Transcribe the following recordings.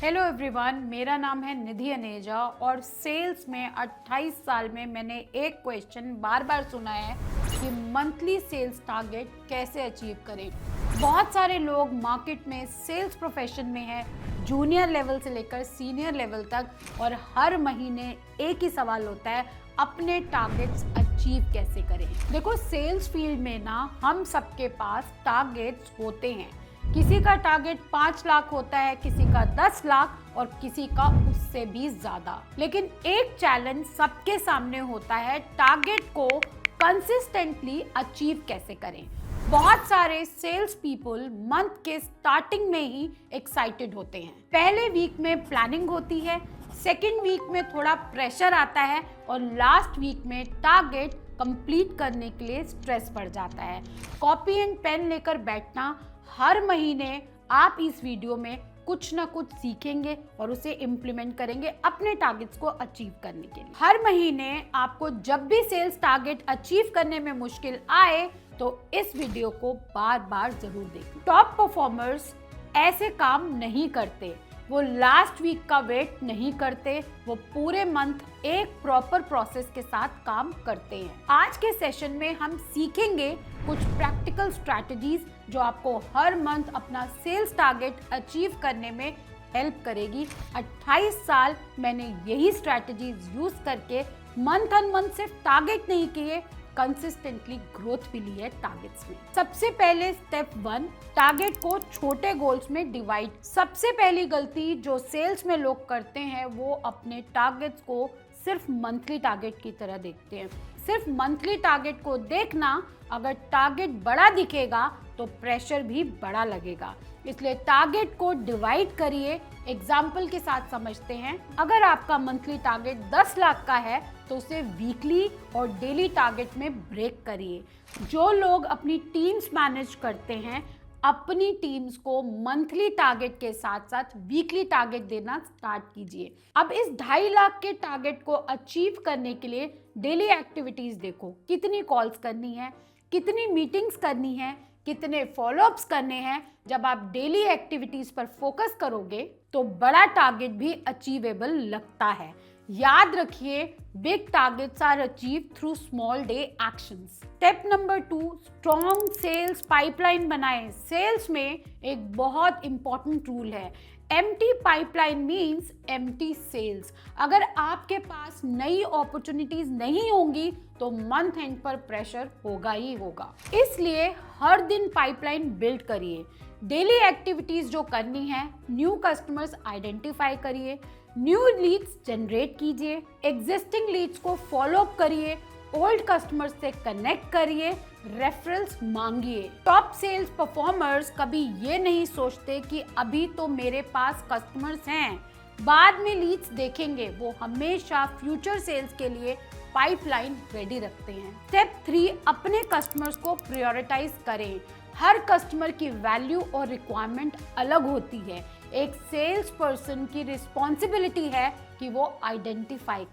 Hello everyone, मेरा नाम है निधि अनेजा और सेल्स में 28 साल में मैंने एक क्वेश्चन बार बार सुना है कि मंथली सेल्स टारगेट कैसे अचीव करें। बहुत सारे लोग मार्केट में सेल्स प्रोफेशन में हैं, जूनियर लेवल से लेकर सीनियर लेवल तक, और हर महीने एक ही सवाल होता है, अपने टारगेट्स अचीव कैसे करें। देखो, सेल्स फील्ड में ना हम सबके पास टारगेट्स होते हैं। किसी का टारगेट 5 लाख होता है, किसी का 10 लाख और किसी का उससे भी ज्यादा। लेकिन एक चैलेंज सबके सामने होता है, टारगेट को कंसिस्टेंटली अचीव कैसे करें। बहुत सारे सेल्स पीपल मंथ के स्टार्टिंग में ही एक्साइटेड होते हैं। पहले वीक में प्लानिंग होती है, सेकेंड वीक में थोड़ा प्रेशर आता है और लास्ट वीक में टारगेट कंप्लीट करने के लिए स्ट्रेस बढ़ जाता है। कॉपी एंड पेन लेकर बैठना, हर महीने आप इस वीडियो में कुछ ना कुछ सीखेंगे और उसे इम्प्लीमेंट करेंगे अपने टारगेट्स को अचीव करने के लिए। हर महीने आपको जब भी सेल्स टारगेट अचीव करने में मुश्किल आए तो इस वीडियो को बार बार जरूर देखें। टॉप परफॉर्मर्स ऐसे काम नहीं करते, वो लास्ट वीक का वेट नहीं करते, वो पूरे मंथ एक प्रॉपर प्रोसेस के साथ काम करते हैं। आज के सेशन में हम सीखेंगे कुछ प्रैक्टिकल स्ट्रैटेजीज जो आपको हर मंथ अपना सेल्स टारगेट अचीव करने में हेल्प करेगी। 28 साल मैंने यही स्ट्रैटेजीज यूज करके मंथ ऑन मंथ सिर्फ टारगेट नहीं किए, कंसिस्टेंटली ग्रोथ भी ली है टारगेट्स में। सबसे पहले स्टेप 1, टारगेट को छोटे गोल्स में डिवाइड। सबसे पहली गलती जो सेल्स में लोग करते हैं, वो अपने टारगेट्स को सिर्फ मंथली टारगेट की तरह देखते हैं। सिर्फ मंथली टारगेट को देखना, अगर टारगेट बड़ा दिखेगा तो प्रेशर भी बड़ा लगेगा। इसलिए टारगेट को डिवाइड करिए। एग्जाम्पल के साथ समझते हैं। अगर आपका मंथली टारगेट 10 लाख का है तो उसे वीकली और डेली टारगेट में ब्रेक करिए। जो लोग अपनी टीम्स मैनेज करते हैं, अपनी टीम्स को मंथली टारगेट के साथ साथ वीकली टारगेट देना स्टार्ट कीजिए। अब इस 2.5 लाख के टारगेट को अचीव करने के लिए डेली एक्टिविटीज देखो, कितनी कॉल्स करनी है, कितनी मीटिंग्स करनी है, कितने फॉलोअप्स करने हैं। जब आप डेली एक्टिविटीज पर फोकस करोगे तो बड़ा टारगेट भी अचीवेबल लगता है। याद रखिए, big targets are achieve through small day actions. Step number 2, strong sales pipeline बनाएं। सेल्स में एक बहुत इंपॉर्टेंट रूल है, empty pipeline means empty sales. अगर आपके पास नई अपॉर्चुनिटीज नहीं होंगी तो मंथ एंड पर प्रेशर होगा ही होगा। इसलिए हर दिन पाइपलाइन बिल्ड करिए। डेली एक्टिविटीज जो करनी है, न्यू कस्टमर्स आइडेंटिफाई करिए, न्यू लीड्स जनरेट कीजिए, एग्जिस्टिंग लीड्स को फॉलो अप करिए, ओल्ड कस्टमर्स से कनेक्ट करिए, रेफरल्स मांगिए। टॉप सेल्स परफॉर्मर्स कभी ये नहीं सोचते कि अभी तो मेरे पास कस्टमर्स हैं, बाद में लीड्स देखेंगे। वो हमेशा फ्यूचर सेल्स के लिए पाइपलाइन रेडी रखते हैं। स्टेप 3, अपने कस्टमर्स को प्रायोरिटाइज करें। हर कस्टमर की वैल्यू और रिक्वायरमेंट अलग होती है। एक सेल्स पर्सन की रिस्पॉन्सिबिलिटी है कि वो आइडेंटिफाई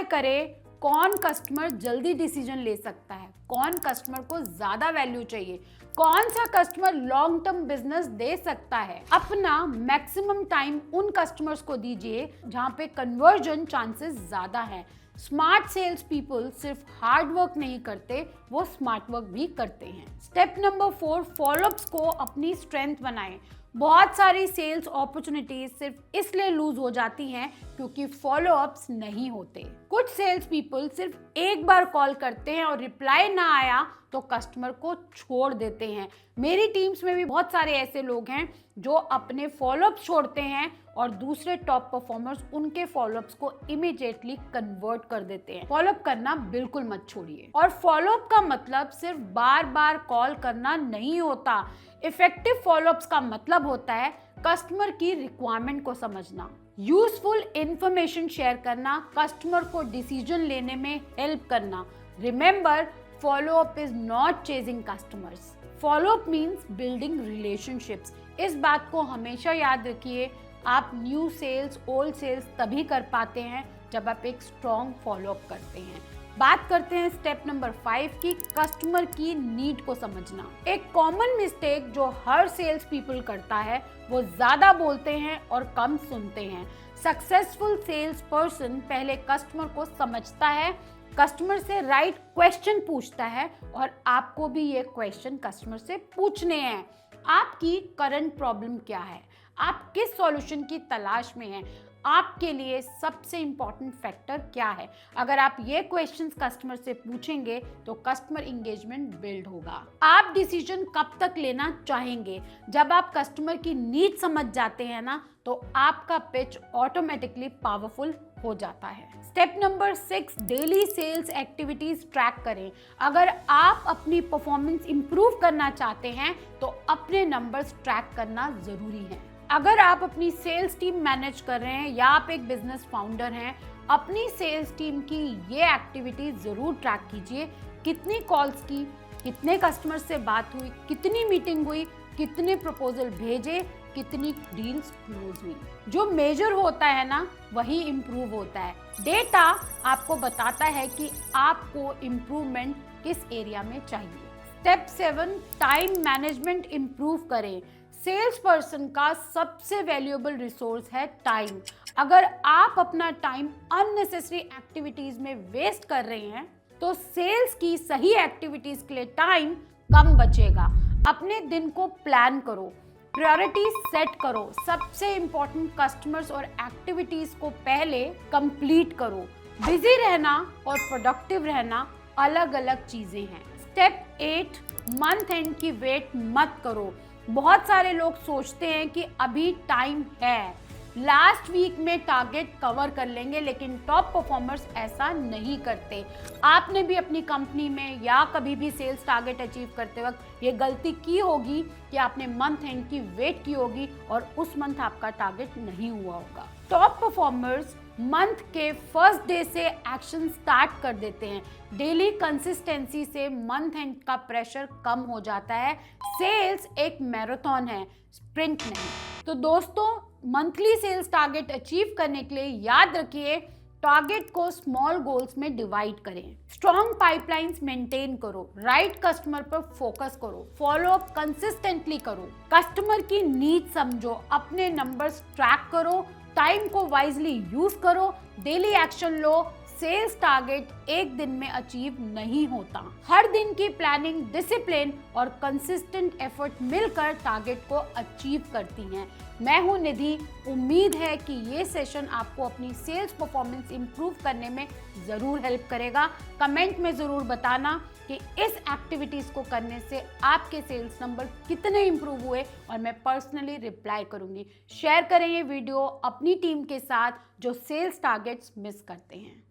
करे कौन कस्टमर जल्दी डिसीजन ले सकता है, कौन कस्टमर को ज्यादा वैल्यू चाहिए, कौन सा कस्टमर लॉन्ग टर्म बिजनेस दे सकता है। अपना मैक्सिमम टाइम उन कस्टमर्स को दीजिए जहां पे कन्वर्जन चांसेस ज्यादा है। स्मार्ट सेल्स पीपल सिर्फ हार्ड वर्क नहीं करते, वो स्मार्ट वर्क भी करते हैं। स्टेप नंबर 4, फॉलोअप्स को अपनी स्ट्रेंथ बनाएं। बहुत सारी सेल्स अपॉर्चुनिटीज सिर्फ इसलिए लूज हो जाती हैं क्योंकि फॉलोअप्स नहीं होते। कुछ सेल्स पीपल सिर्फ एक बार कॉल करते हैं और रिप्लाई ना आया तो कस्टमर को छोड़ देते हैं। मेरी टीम्स में भी बहुत सारे ऐसे लोग हैं जो अपने फॉलोअप्स छोड़ते हैं और दूसरे टॉप परफॉर्मर्स उनके फॉलोअप्स को इमीडिएटली कन्वर्ट कर देते हैं। फॉलोअप करना बिल्कुल मत छोड़िए। और फॉलोअप का मतलब सिर्फ बार बार कॉल करना नहीं होता। इफेक्टिव फॉलोअप्स का मतलब होता है कस्टमर की रिक्वायरमेंट को समझना, यूजफुल इंफॉर्मेशन शेयर करना, कस्टमर को डिसीजन लेने में हेल्प करना। Remember, follow up is not chasing customers, follow up means building relationships. इस बात को हमेशा याद रखिए। आप न्यू सेल्स, ओल्ड सेल्स तभी कर पाते हैं जब आप एक स्ट्रॉन्ग फॉलोअप करते हैं। बात करते हैं स्टेप नंबर 5 की, कस्टमर की नीड को समझना। एक कॉमन मिस्टेक जो हर सेल्स पीपल करता है, वो ज्यादा बोलते हैं और कम सुनते हैं। सक्सेसफुल सेल्स पर्सन पहले कस्टमर को समझता है, कस्टमर से राइट क्वेश्चन पूछता है, और आपको भी ये क्वेश्चन कस्टमर से पूछने हैं। आपकी करंट प्रॉब्लम क्या है, आप किस सॉल्यूशन की तलाश में हैं, आपके लिए सबसे इंपॉर्टेंट फैक्टर क्या है। अगर आप ये क्वेश्चंस कस्टमर से पूछेंगे तो कस्टमर इंगेजमेंट बिल्ड होगा। आप डिसीजन कब तक लेना चाहेंगे, जब आप कस्टमर की नीड समझ जाते हैं ना, तो आपका पिच ऑटोमेटिकली पावरफुल हो जाता है। Step number 6, daily sales activities track करें। अगर आप अपनी परफॉर्मेंस इंप्रूव करना चाहते हैं तो अपने नंबर्स ट्रैक करना जरूरी है। अगर आप अपनी सेल्स टीम मैनेज कर रहे हैं या आप एक बिजनेस फाउंडर हैं, अपनी सेल्स टीम की ये एक्टिविटी जरूर ट्रैक कीजिए। कितनी कॉल्स की, कितने कस्टमर से बात हुई, कितनी मीटिंग हुई, कितने प्रपोजल भेजे, कितनी डील्स क्लोज हुई। जो मेजर होता है ना, वही इम्प्रूव होता है। डेटा आपको बताता है कि आपको इम्प्रूवमेंट किस एरिया में चाहिए। स्टेप 7, टाइम मैनेजमेंट इम्प्रूव करें। सेल्स पर्सन का सबसे वैल्यूएबल रिसोर्स है टाइम। अगर आप अपना टाइम अननेसेसरी एक्टिविटीज में वेस्ट कर रहे हैं तो सेल्स की सही एक्टिविटीज के लिए टाइम कम बचेगा। अपने दिन को प्लान करो, प्रायोरिटीज सेट करो, सबसे इंपॉर्टेंट कस्टमर्स और एक्टिविटीज को पहले कंप्लीट करो। बिजी रहना और प्रोडक्टिव रहना अलग अलग चीजें हैं। स्टेप 8, मंथ एंड की वेट मत करो। बहुत सारे लोग सोचते हैं कि अभी टाइम है, लास्ट वीक में टारगेट कवर कर लेंगे, लेकिन टॉप परफॉर्मर्स ऐसा नहीं करते। आपने भी अपनी कंपनी में या कभी भी सेल्स टारगेट अचीव करते वक्त ये गलती की होगी कि आपने मंथ एंड की वेट की होगी और उस मंथ आपका टारगेट नहीं हुआ होगा। टॉप परफॉर्मर्स मंथ के फर्स्ट डे से एक्शन स्टार्ट कर देते हैं। डेली कंसिस्टेंसी से मंथ एंड का प्रेशर कम हो जाता है। सेल्स एक मैराथन है, स्प्रिंट नहीं। तो दोस्तों, मंथली सेल्स टारगेट अचीव करने के लिए याद रखिए, टारगेट को स्मॉल गोल्स में डिवाइड करें, स्ट्रॉन्ग पाइपलाइंस मेंटेन करो, राइट कस्टमर पर फोकस करो, फॉलो अप कंसिस्टेंटली करो, कस्टमर की नीड समझो, अपने नंबर्स ट्रैक करो, टाइम को वाइजली यूज करो, डेली एक्शन लो। सेल्स टारगेट एक दिन में अचीव नहीं होता। हर दिन की प्लानिंग, डिसिप्लिन और कंसिस्टेंट एफर्ट मिलकर टारगेट को अचीव करती हैं। मैं हूं निधि। उम्मीद है कि ये सेशन आपको अपनी सेल्स परफॉर्मेंस इंप्रूव करने में ज़रूर हेल्प करेगा। कमेंट में ज़रूर बताना कि इस एक्टिविटीज़ को करने से आपके सेल्स नंबर कितने इंप्रूव हुए, और मैं पर्सनली रिप्लाई करूंगी। शेयर करें ये वीडियो अपनी टीम के साथ जो सेल्स टारगेट्स मिस करते हैं।